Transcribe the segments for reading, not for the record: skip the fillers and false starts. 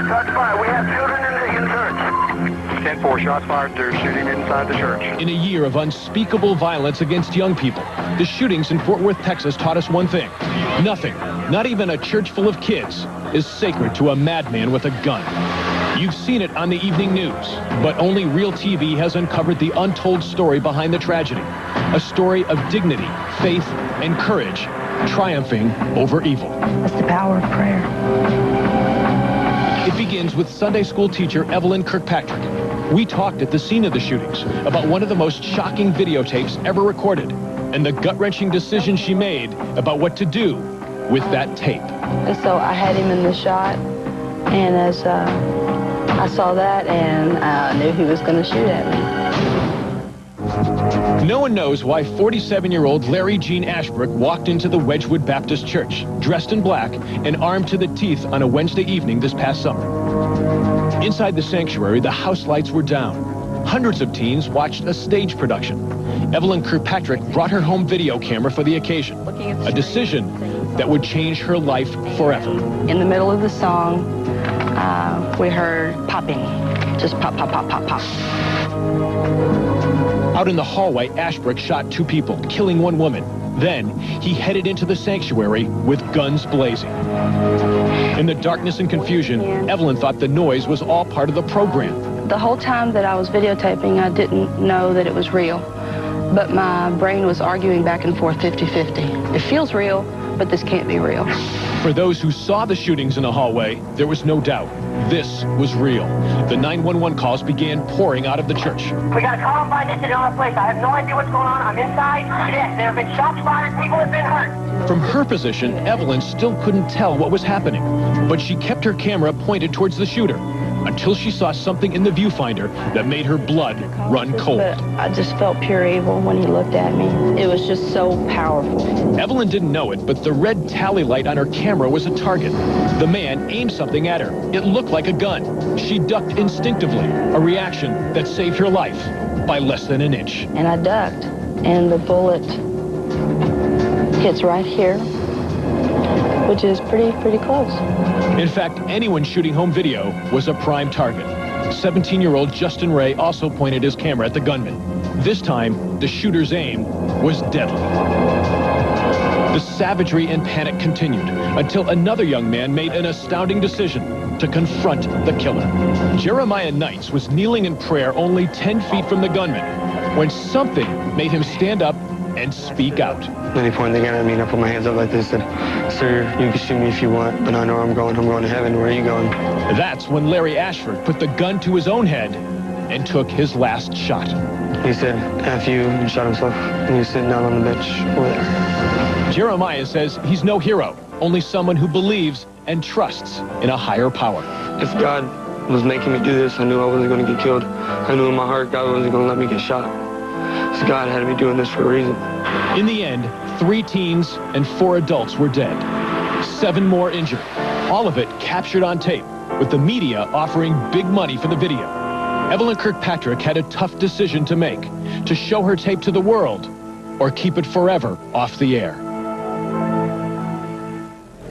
shots fired. We have children in church. 10-4, shots fired. They're shooting inside the church. In a year of unspeakable violence against young people, the shootings in Fort Worth, Texas taught us one thing. Nothing, not even a church full of kids, is sacred to a madman with a gun. You've seen it on the evening news, but only Real TV has uncovered the untold story behind the tragedy. A story of dignity, faith, and courage, triumphing over evil. That's the power of prayer. It begins with Sunday school teacher Evelyn Kirkpatrick. We talked at the scene of the shootings about one of the most shocking videotapes ever recorded and the gut-wrenching decision she made about what to do with that tape. And so I had him in the shot, and as I saw that, and I knew he was going to shoot at me. No one knows why 47-year-old Larry Gene Ashbrook walked into the Wedgwood Baptist Church, dressed in black and armed to the teeth on a Wednesday evening this past summer. Inside the sanctuary, the house lights were down. Hundreds of teens watched a stage production. Evelyn Kirkpatrick brought her home video camera for the occasion, a decision that would change her life forever. In the middle of the song, we heard popping, just pop, pop, pop, pop, pop. Out in the hallway, Ashbrook shot 2 people, killing 1 woman. Then, he headed into the sanctuary with guns blazing. In the darkness and confusion, Evelyn thought the noise was all part of the program. The whole time that I was videotaping, I didn't know that it was real. But my brain was arguing back and forth 50-50. It feels real, but this can't be real. For those who saw the shootings in the hallway, there was no doubt. This was real. The 911 calls began pouring out of the church. We got a Columbine incident in our place. I have no idea what's going on. I'm inside. Yes, there have been shots fired. People have been hurt. From her position, Evelyn still couldn't tell what was happening, but she kept her camera pointed towards the shooter until she saw something in the viewfinder that made her blood run cold. But I just felt pure evil when he looked at me. It was just so powerful. Evelyn didn't know it, but the red tally light on her camera was a target. The man aimed something at her. It looked like a gun. She ducked instinctively, a reaction that saved her life by less than an inch. And I ducked, and the bullet hits right here, which is pretty close. In fact, anyone shooting home video was a prime target. 17-year-old Justin Ray also pointed his camera at the gunman. This time, the shooter's aim was deadly. The savagery and panic continued until another young man made an astounding decision to confront the killer. Jeremiah Knights was kneeling in prayer only 10 feet from the gunman when something made him stand up and speak out. Then he pointed the gun at me, and I put my hands up like this and said, "Sir, you can shoot me if you want, but I know where I'm going. I'm going to heaven. Where are you going?" That's when Larry Ashford put the gun to his own head and took his last shot. He said, "F you," and shot himself. And he was sitting down on the bench over there. Jeremiah says he's no hero, only someone who believes and trusts in a higher power. If God was making me do this, I knew I wasn't going to get killed. I knew in my heart God wasn't going to let me get shot. So God had me doing this for a reason. In the end, 3 teens and 4 adults were dead. 7 more injured. All of it captured on tape, with the media offering big money for the video. Evelyn Kirkpatrick had a tough decision to make, to show her tape to the world or keep it forever off the air.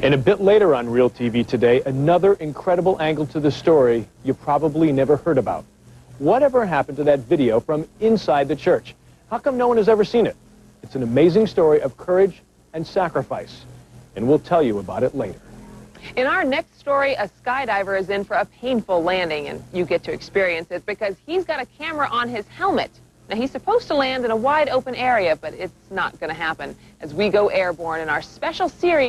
And a bit later on Real TV today, another incredible angle to the story you probably never heard about. Whatever happened to that video from inside the church? How come no one has ever seen it? It's an amazing story of courage and sacrifice, and we'll tell you about it later. In our next story, a skydiver is in for a painful landing, and you get to experience it because he's got a camera on his helmet. Now, he's supposed to land in a wide open area, but it's not going to happen as we go airborne in our special series.